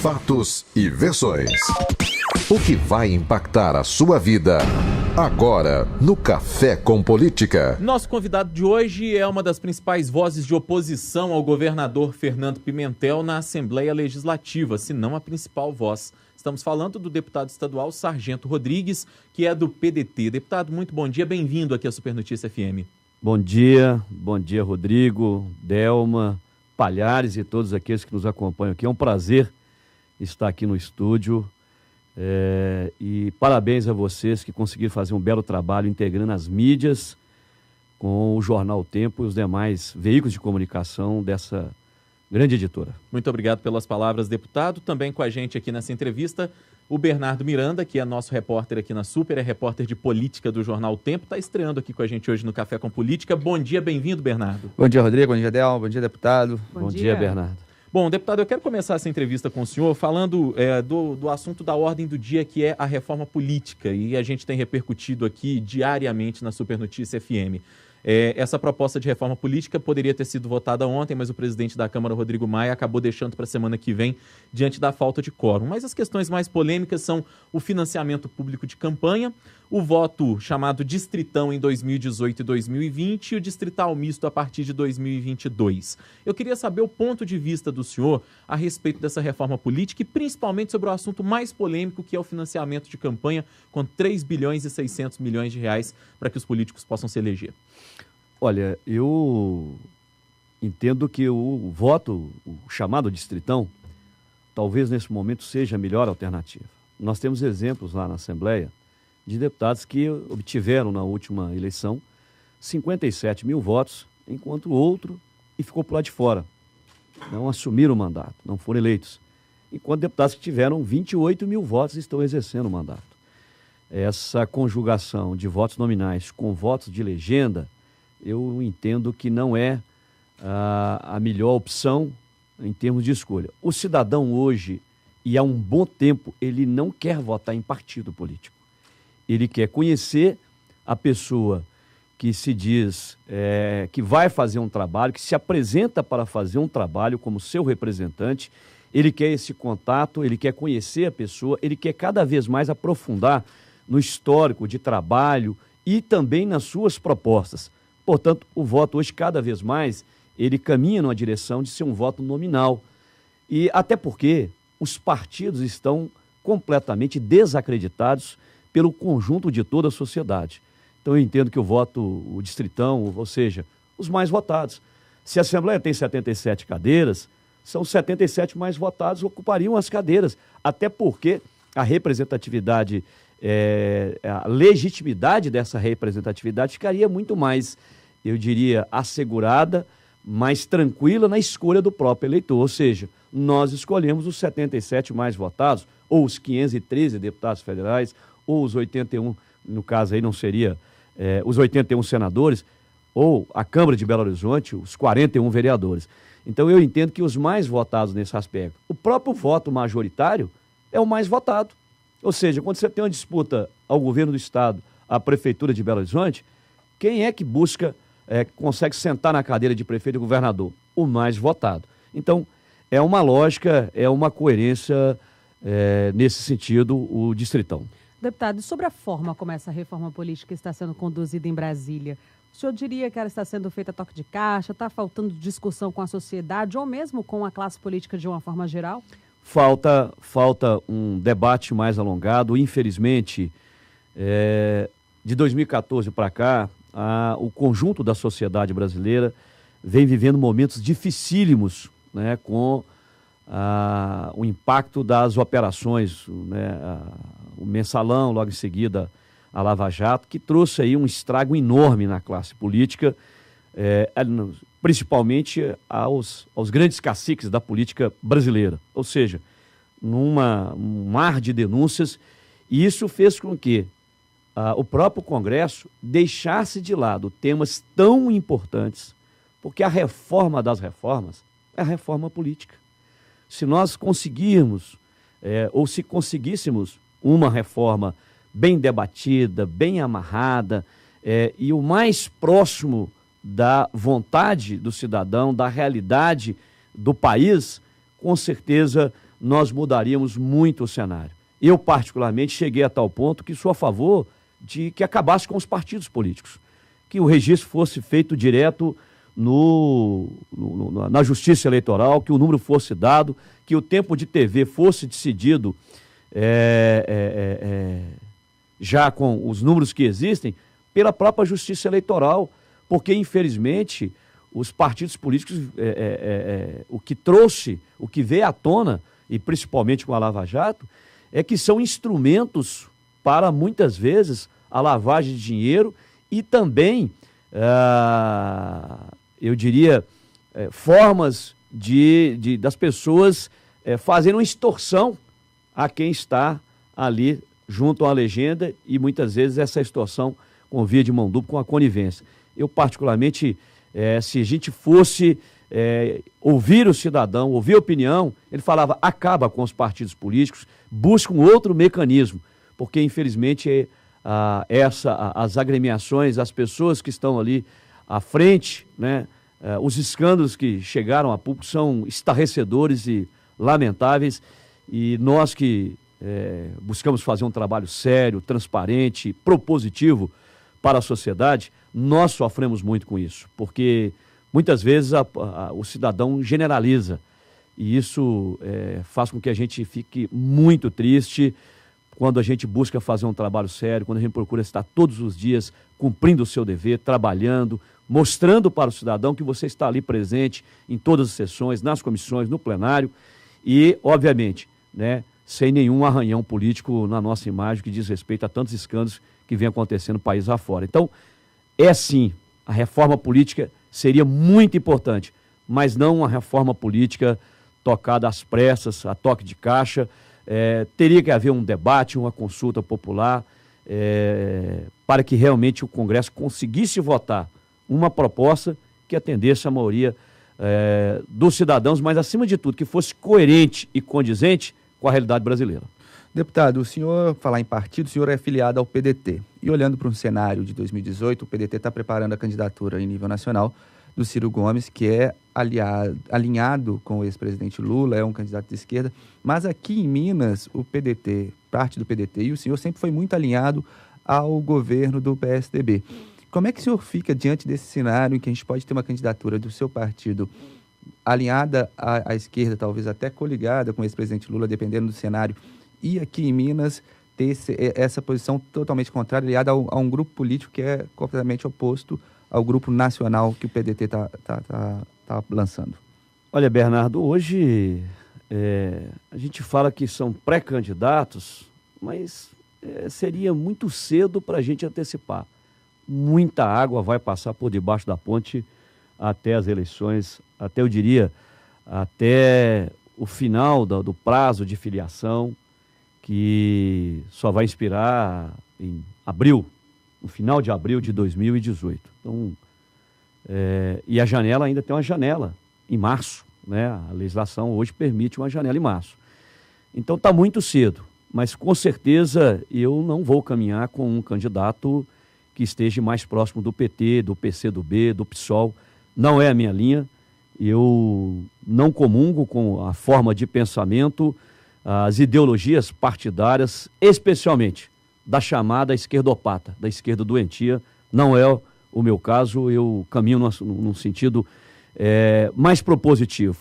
Fatos e versões. O que vai impactar a sua vida agora no Café com Política. Nosso convidado de hoje é uma das principais vozes de oposição ao governador Fernando Pimentel na Assembleia Legislativa, se não a principal voz. Estamos falando do deputado estadual Sargento Rodrigues, que é do PDT. Deputado, muito bom dia, bem-vindo aqui à Super Notícia FM. Bom dia Rodrigo, Delma, Palhares e todos aqueles que nos acompanham aqui. É um prazer estar aqui no estúdio e parabéns a vocês que conseguiram fazer um belo trabalho integrando as mídias com o Jornal Tempo e os demais veículos de comunicação dessa grande editora. Muito obrigado pelas palavras, deputado. Também com a gente aqui nessa entrevista, o Bernardo Miranda, que é nosso repórter aqui na Super, é repórter de política do Jornal Tempo, está estreando aqui com a gente hoje no Café com Política. Bom dia, bem-vindo, Bernardo. Bom dia, Rodrigo, bom dia, Delma, bom dia, deputado. Bom dia, Bernardo. Bom, deputado, eu quero começar essa entrevista com o senhor falando do assunto da ordem do dia, que é a reforma política, e a gente tem repercutido aqui diariamente na Super Notícia FM. Essa proposta de reforma política poderia ter sido votada ontem, mas o presidente da Câmara, Rodrigo Maia, acabou deixando para a semana que vem diante da falta de quórum. Mas as questões mais polêmicas são o financiamento público de campanha, o voto chamado distritão em 2018 e 2020 e o distrital misto a partir de 2022. Eu queria saber o ponto de vista do senhor a respeito dessa reforma política e principalmente sobre o assunto mais polêmico, que é o financiamento de campanha com 3 bilhões e 600 milhões de reais para que os políticos possam se eleger. Olha, eu entendo que o voto, o chamado distritão, talvez nesse momento seja a melhor alternativa. Nós temos exemplos lá na Assembleia de deputados que obtiveram na última eleição 57 mil votos, enquanto o outro ficou por lá de fora. Não assumiram o mandato, não foram eleitos. Enquanto deputados que tiveram 28 mil votos estão exercendo o mandato. Essa conjugação de votos nominais com votos de legenda, eu entendo que não é a melhor opção em termos de escolha. O cidadão hoje, e há um bom tempo, ele não quer votar em partido político. Ele quer conhecer a pessoa que se diz que vai fazer um trabalho, que se apresenta para fazer um trabalho como seu representante. Ele quer esse contato, ele quer conhecer a pessoa, ele quer cada vez mais aprofundar no histórico de trabalho e também nas suas propostas. Portanto, o voto hoje, cada vez mais, ele caminha numa direção de ser um voto nominal. E até porque os partidos estão completamente desacreditados pelo conjunto de toda a sociedade. Então, eu entendo que o distritão, ou seja, os mais votados. Se a Assembleia tem 77 cadeiras, são 77 mais votados ocupariam as cadeiras. Até porque a representatividade, a legitimidade dessa representatividade ficaria muito mais, eu diria, assegurada, mais tranquila na escolha do próprio eleitor. Ou seja, nós escolhemos os 77 mais votados, ou os 513 deputados federais, ou os 81, no caso aí não seria os 81 senadores, ou a Câmara de Belo Horizonte, os 41 vereadores. Então eu entendo que os mais votados nesse aspecto, o próprio voto majoritário é o mais votado. Ou seja, quando você tem uma disputa ao governo do Estado, à Prefeitura de Belo Horizonte, quem é que busca, consegue sentar na cadeira de prefeito e governador? O mais votado. Então, é uma lógica, é uma coerência, nesse sentido, o distritão. Deputado, e sobre a forma como essa reforma política está sendo conduzida em Brasília, o senhor diria que ela está sendo feita a toque de caixa, está faltando discussão com a sociedade ou mesmo com a classe política de uma forma geral? Falta um debate mais alongado. Infelizmente, de 2014 para cá, o conjunto da sociedade brasileira vem vivendo momentos dificílimos, né, com o impacto das operações, né, o Mensalão, logo em seguida a Lava Jato, que trouxe aí um estrago enorme na classe política, principalmente aos grandes caciques da política brasileira. Ou seja, um mar de denúncias, e isso fez com que o próprio Congresso deixasse de lado temas tão importantes, porque a reforma das reformas é a reforma política. Se nós conseguirmos, ou se conseguíssemos uma reforma bem debatida, bem amarrada, e o mais próximo da vontade do cidadão, da realidade do país, com certeza nós mudaríamos muito o cenário. Eu, particularmente, cheguei a tal ponto que sou a favor de que acabasse com os partidos políticos, que o registro fosse feito direto na Justiça Eleitoral, que o número fosse dado, que o tempo de TV fosse decidido já com os números que existem pela própria Justiça Eleitoral, porque, infelizmente, os partidos políticos, o que trouxe, o que veio à tona, e principalmente com a Lava Jato, é que são instrumentos para, muitas vezes, a lavagem de dinheiro e também, eu diria, formas das pessoas fazerem uma extorsão a quem está ali junto à legenda e, muitas vezes, essa extorsão com via de mão dupla, com a conivência. Eu, particularmente, se a gente fosse ouvir o cidadão, ouvir a opinião, ele falava, acaba com os partidos políticos, busca um outro mecanismo, porque, infelizmente, as agremiações, as pessoas que estão ali à frente, né, os escândalos que chegaram a público são estarrecedores e lamentáveis, e nós que buscamos fazer um trabalho sério, transparente, propositivo para a sociedade, nós sofremos muito com isso, porque muitas vezes o cidadão generaliza, e isso faz com que a gente fique muito triste quando a gente busca fazer um trabalho sério, quando a gente procura estar todos os dias cumprindo o seu dever, trabalhando, mostrando para o cidadão que você está ali presente em todas as sessões, nas comissões, no plenário e, obviamente, né, sem nenhum arranhão político na nossa imagem que diz respeito a tantos escândalos que vem acontecendo no país afora. Então, sim, a reforma política seria muito importante, mas não uma reforma política tocada às pressas, a toque de caixa. Teria que haver um debate, uma consulta popular, para que realmente o Congresso conseguisse votar uma proposta que atendesse a maioria dos cidadãos, mas, acima de tudo, que fosse coerente e condizente com a realidade brasileira. Deputado, o senhor, falar em partido, o senhor é filiado ao PDT. E olhando para um cenário de 2018, o PDT está preparando a candidatura em nível nacional do Ciro Gomes, que é alinhado com o ex-presidente Lula, é um candidato de esquerda. Mas aqui em Minas, o PDT, parte do PDT, e o senhor sempre foi muito alinhado ao governo do PSDB. Como é que o senhor fica diante desse cenário em que a gente pode ter uma candidatura do seu partido alinhada à esquerda, talvez até coligada com o ex-presidente Lula, dependendo do cenário, e aqui em Minas ter essa posição totalmente contrária, aliada a um grupo político que é completamente oposto ao grupo nacional que o PDT está lançando? Olha, Bernardo, hoje a gente fala que são pré-candidatos, mas seria muito cedo para a gente antecipar. Muita água vai passar por debaixo da ponte até as eleições, até, eu diria, até o final do prazo de filiação, que só vai expirar em abril, no final de abril de 2018. Então, e a janela ainda tem uma janela em março, né? A legislação hoje permite uma janela em março. Então está muito cedo, mas com certeza eu não vou caminhar com um candidato que esteja mais próximo do PT, do PCdoB, do PSOL. Não é a minha linha. Eu não comungo com a forma de pensamento, as ideologias partidárias, especialmente da chamada esquerdopata, da esquerda doentia. Não é o meu caso, eu caminho num sentido mais propositivo.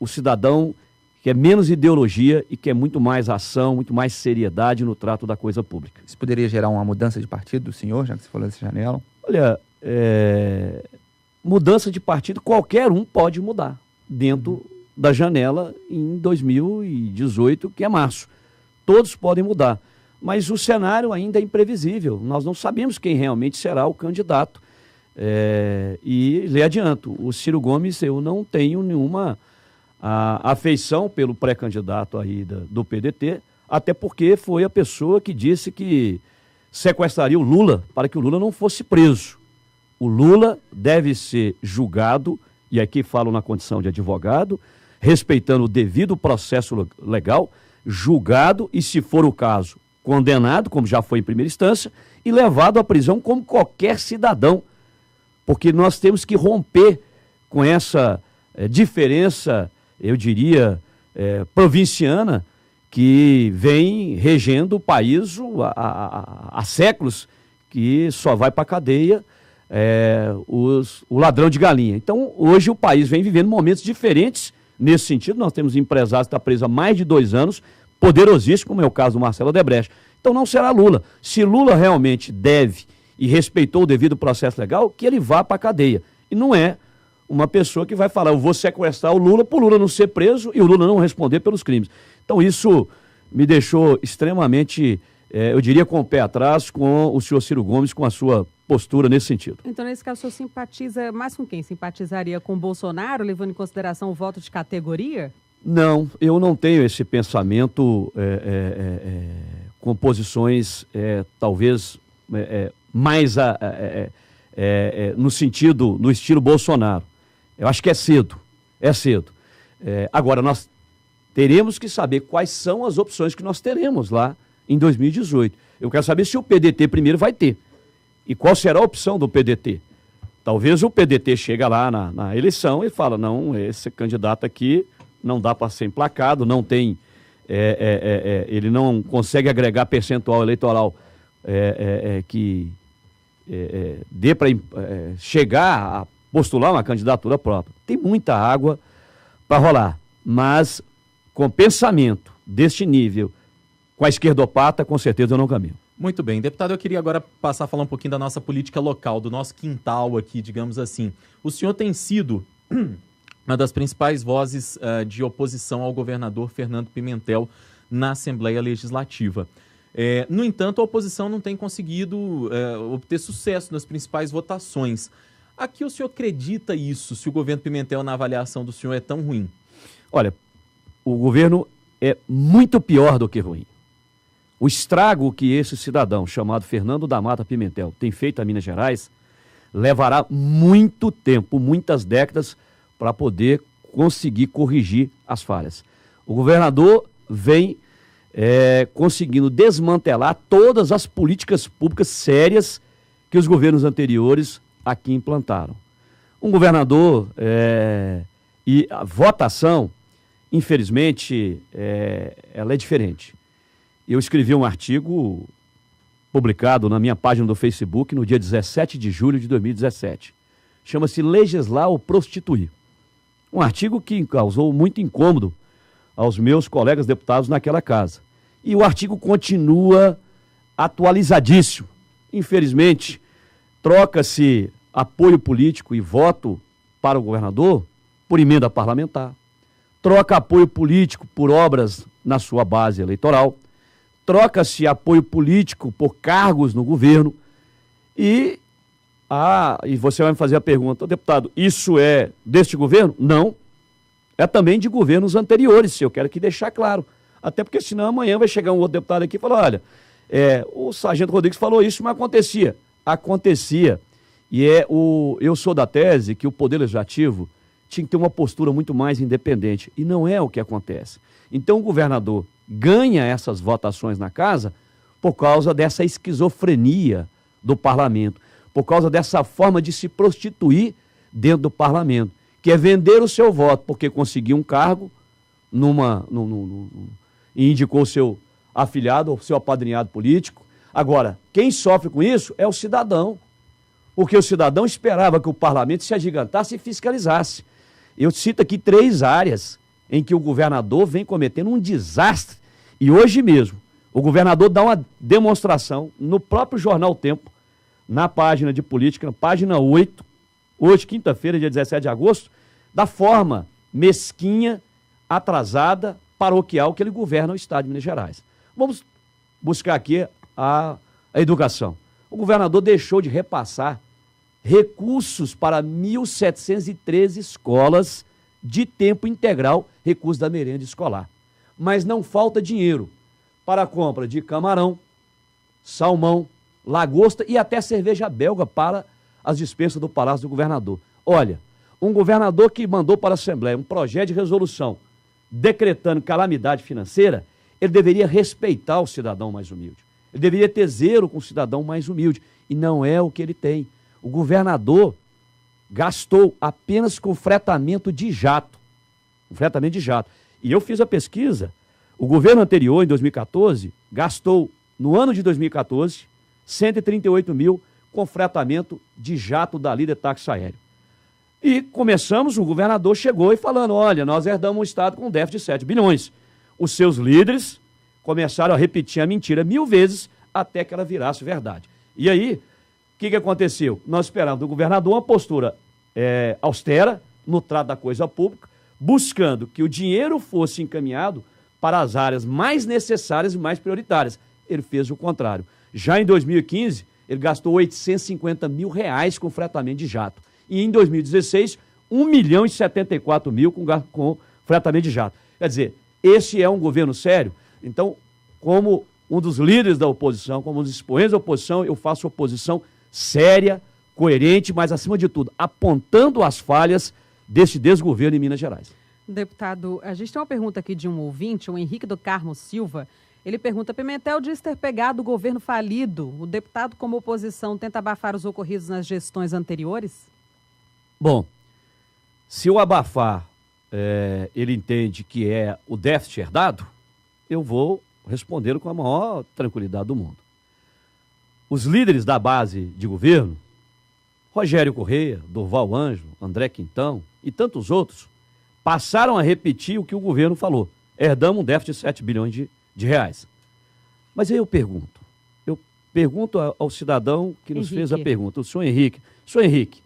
O cidadão quer menos ideologia e quer muito mais ação, muito mais seriedade no trato da coisa pública. Isso poderia gerar uma mudança de partido do senhor, já que você falou dessa janela? Olha, mudança de partido qualquer um pode mudar dentro da janela em 2018, que é março. Todos podem mudar, mas o cenário ainda é imprevisível. Nós não sabemos quem realmente será o candidato. E lhe adianto, o Ciro Gomes, eu não tenho nenhuma afeição pelo pré-candidato aí do PDT, até porque foi a pessoa que disse que sequestraria o Lula para que o Lula não fosse preso. O Lula deve ser julgado, e aqui falo na condição de advogado, respeitando o devido processo legal, julgado e, se for o caso, condenado, como já foi em primeira instância, e levado à prisão como qualquer cidadão. Porque nós temos que romper com essa diferença, eu diria, provinciana que vem regendo o país há séculos, que só vai para a cadeia o ladrão de galinha. Então, hoje o país vem vivendo momentos diferentes nesse sentido. Nós temos empresários que estão presos há mais de 2 anos, poderosíssimo, como é o caso do Marcelo Odebrecht. Então não será Lula. Se Lula realmente deve e respeitou o devido processo legal, que ele vá para a cadeia. E não é uma pessoa que vai falar, eu vou sequestrar o Lula, por Lula não ser preso e o Lula não responder pelos crimes. Então isso me deixou extremamente, eu diria, com o pé atrás com o senhor Ciro Gomes, com a sua postura nesse sentido. Então, nesse caso, o senhor simpatiza mais com quem? Simpatizaria com o Bolsonaro, levando em consideração o voto de categoria? Não, eu não tenho esse pensamento com posições talvez mais no sentido, no estilo Bolsonaro. Eu acho que é cedo. Agora, nós teremos que saber quais são as opções que nós teremos lá em 2018. Eu quero saber se o PDT primeiro vai ter. E qual será a opção do PDT? Talvez o PDT chega lá na eleição e fala, não, esse candidato aqui não dá para ser emplacado, não tem, ele não consegue agregar percentual eleitoral que dê para chegar a postular uma candidatura própria. Tem muita água para rolar, mas com pensamento deste nível, com a esquerdopata, com certeza eu não caminho. Muito bem. Deputado, eu queria agora passar a falar um pouquinho da nossa política local, do nosso quintal aqui, digamos assim. O senhor tem sido uma das principais vozes de oposição ao governador Fernando Pimentel na Assembleia Legislativa. No entanto, a oposição não tem conseguido obter sucesso nas principais votações. A que o senhor acredita isso, se o governo Pimentel, na avaliação do senhor, é tão ruim? Olha, o governo é muito pior do que ruim. O estrago que esse cidadão, chamado Fernando da Mata Pimentel, tem feito a Minas Gerais, levará muito tempo, muitas décadas, para poder conseguir corrigir as falhas. O governador vem conseguindo desmantelar todas as políticas públicas sérias que os governos anteriores aqui implantaram. Um governador e a votação, infelizmente, ela é diferente. Eu escrevi um artigo publicado na minha página do Facebook no dia 17 de julho de 2017. Chama-se Legislar ou Prostituir. Um artigo que causou muito incômodo aos meus colegas deputados naquela casa. E o artigo continua atualizadíssimo. Infelizmente, troca-se apoio político e voto para o governador por emenda parlamentar. Troca apoio político por obras na sua base eleitoral. Troca-se apoio político por cargos no governo. E você vai me fazer a pergunta, deputado, isso é deste governo? Não. É também de governos anteriores, eu quero aqui deixar claro. Até porque senão amanhã vai chegar um outro deputado aqui e falar, olha, o Sargento Rodrigues falou isso, mas acontecia. Acontecia. E eu sou da tese que o Poder Legislativo tinha que ter uma postura muito mais independente. E não é o que acontece. Então o governador ganha essas votações na casa por causa dessa esquizofrenia do parlamento, por causa dessa forma de se prostituir dentro do parlamento, que é vender o seu voto porque conseguiu um cargo e indicou o seu afilhado ou seu apadrinhado político. Agora, quem sofre com isso é o cidadão, porque o cidadão esperava que o parlamento se agigantasse e fiscalizasse. Eu cito aqui 3 áreas em que o governador vem cometendo um desastre. E hoje mesmo, o governador dá uma demonstração no próprio jornal Tempo, na página de política, na página 8, hoje, quinta-feira, dia 17 de agosto, da forma mesquinha, atrasada, paroquial que ele governa o estado de Minas Gerais. Vamos buscar aqui a educação. O governador deixou de repassar recursos para 1.713 escolas de tempo integral, recursos da merenda escolar. Mas não falta dinheiro para a compra de camarão, salmão, lagosta e até cerveja belga para as dispensas do Palácio do Governador. Olha, um governador que mandou para a Assembleia um projeto de resolução decretando calamidade financeira, ele deveria respeitar o cidadão mais humilde. Ele deveria ter zelo com o cidadão mais humilde. E não é o que ele tem. O governador gastou apenas com fretamento de jato. E eu fiz a pesquisa. O governo anterior, em 2014, gastou, no ano de 2014, 138 mil com fretamento de jato da líder táxi aéreo. E começamos, o governador chegou e falando, olha, nós herdamos um estado com déficit de 7 bilhões. Os seus líderes começaram a repetir a mentira 1000 vezes até que ela virasse verdade. E aí, o que aconteceu? Nós esperávamos do governador uma postura austera no trato da coisa pública, buscando que o dinheiro fosse encaminhado para as áreas mais necessárias e mais prioritárias. Ele fez o contrário. Já em 2015, ele gastou 850 mil reais com fretamento de jato. E em 2016, 1 milhão e 74 mil com fretamento de jato. Quer dizer, esse é um governo sério? Então, como um dos líderes da oposição, como um dos expoentes da oposição, eu faço oposição séria, coerente, mas, acima de tudo, apontando as falhas desse desgoverno em Minas Gerais. Deputado, a gente tem uma pergunta aqui de um ouvinte, o Henrique do Carmo Silva. Ele pergunta, Pimentel diz ter pegado o governo falido. O deputado, como oposição, tenta abafar os ocorridos nas gestões anteriores? Bom, se o abafar ele entende que é o déficit herdado, eu vou respondê-lo com a maior tranquilidade do mundo. Os líderes da base de governo, Rogério Correia, Durval Ângelo, André Quintão e tantos outros, passaram a repetir o que o governo falou. Herdamos um déficit de 7 bilhões de reais. Mas aí eu pergunto ao cidadão que nos fez a pergunta, o senhor Henrique. Senhor Henrique,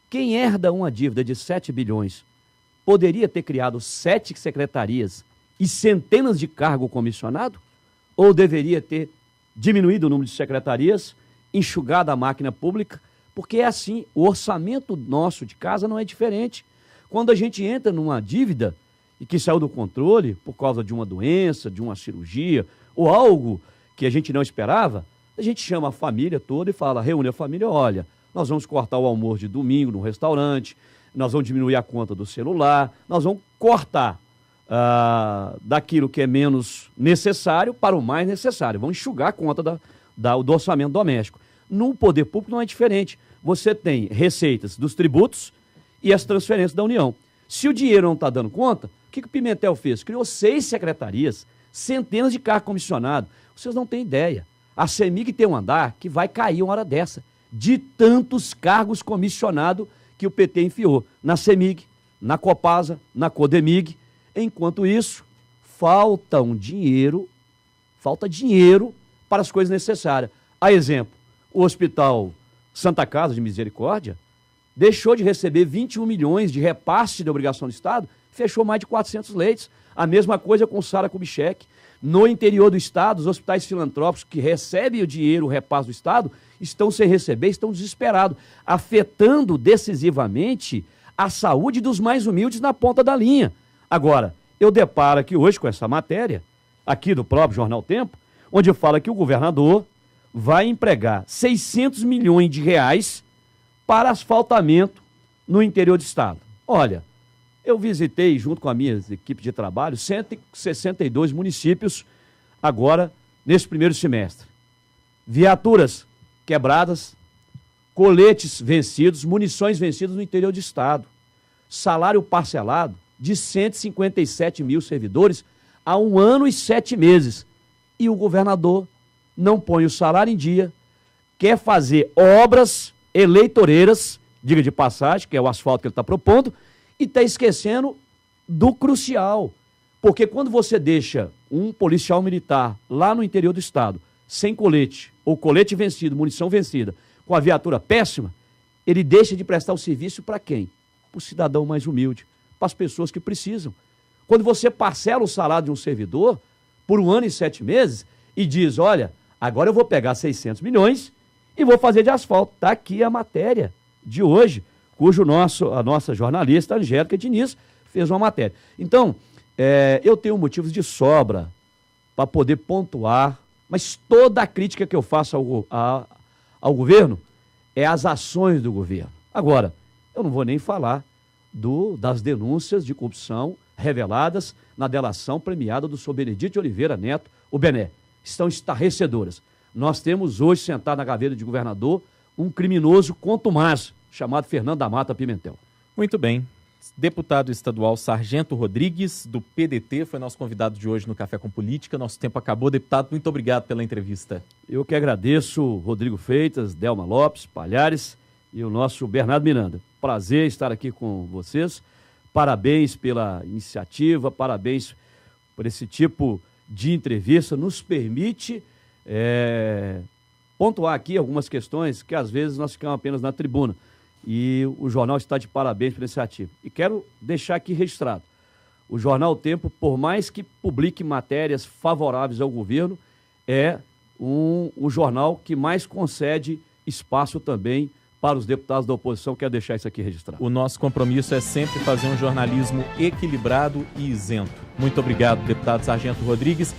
quem herda uma dívida de 7 bilhões poderia ter criado 7 secretarias e centenas de cargos comissionados? Ou deveria ter diminuído o número de secretarias, enxugado a máquina pública? Porque é assim, o orçamento nosso de casa não é diferente. Quando a gente entra numa dívida e que saiu do controle por causa de uma doença, de uma cirurgia ou algo que a gente não esperava, a gente chama a família toda e fala, reúne a família, olha, nós vamos cortar o almoço de domingo no restaurante, nós vamos diminuir a conta do celular, nós vamos cortar daquilo que é menos necessário para o mais necessário, vamos enxugar a conta do orçamento doméstico. No poder público não é diferente. Você tem receitas dos tributos e as transferências da União. Se o dinheiro não está dando conta, o que o Pimentel fez? Criou 6 secretarias, centenas de cargos comissionados. Vocês não têm ideia. A CEMIG tem um andar que vai cair uma hora dessa, de tantos cargos comissionados que o PT enfiou na CEMIG, na Copasa, na Codemig. Enquanto isso, falta dinheiro para as coisas necessárias. A exemplo, o Hospital Santa Casa de Misericórdia deixou de receber 21 milhões de repasse de obrigação do Estado, fechou mais de 400 leitos. A mesma coisa com o Sara Kubitschek. No interior do Estado, os hospitais filantrópicos que recebem o dinheiro, o repasse do Estado, estão sem receber, estão desesperados, afetando decisivamente a saúde dos mais humildes na ponta da linha. Agora, eu deparo aqui hoje com essa matéria, aqui do próprio Jornal Tempo, onde fala que o governador vai empregar 600 milhões de reais para asfaltamento no interior do Estado. Olha, eu visitei, junto com a minha equipe de trabalho, 162 municípios agora, nesse primeiro semestre. Viaturas quebradas, coletes vencidos, munições vencidas no interior do Estado. Salário parcelado de 157 mil servidores há 1 ano e 7 meses. E o governador não põe o salário em dia, quer fazer obras eleitoreiras, diga de passagem, que é o asfalto que ele está propondo, e está esquecendo do crucial. Porque quando você deixa um policial militar lá no interior do Estado, sem colete, ou colete vencido, munição vencida, com a viatura péssima, ele deixa de prestar o serviço para quem? Para o cidadão mais humilde, para as pessoas que precisam. Quando você parcela o salário de um servidor por 1 ano e 7 meses e diz, olha, agora eu vou pegar 600 milhões e vou fazer de asfalto. Está aqui a matéria de hoje, cujo a nossa jornalista, Angélica Diniz, fez uma matéria. Então, eu tenho motivos de sobra para poder pontuar, mas toda a crítica que eu faço ao governo é as ações do governo. Agora, eu não vou nem falar das denúncias de corrupção reveladas na delação premiada do senhor Benedito de Oliveira Neto, o Bené. Estão estarrecedoras. Nós temos hoje, sentado na gaveta de governador, um criminoso contumaz, chamado Fernando da Mata Pimentel. Muito bem. Deputado estadual Sargento Rodrigues, do PDT, foi nosso convidado de hoje no Café com Política. Nosso tempo acabou. Deputado, muito obrigado pela entrevista. Eu que agradeço, Rodrigo Freitas, Delma Lopes, Palhares e o nosso Bernardo Miranda. Prazer estar aqui com vocês. Parabéns pela iniciativa, parabéns por esse tipo de entrevista. Nos permite pontuar aqui algumas questões que às vezes nós ficamos apenas na tribuna. E o jornal está de parabéns pela iniciativa. E quero deixar aqui registrado, o jornal O Tempo, por mais que publique matérias favoráveis ao governo, é o jornal que mais concede espaço também para os deputados da oposição. Quero deixar isso aqui registrado. O nosso compromisso é sempre fazer um jornalismo equilibrado e isento. Muito obrigado, deputado Sargento Rodrigues.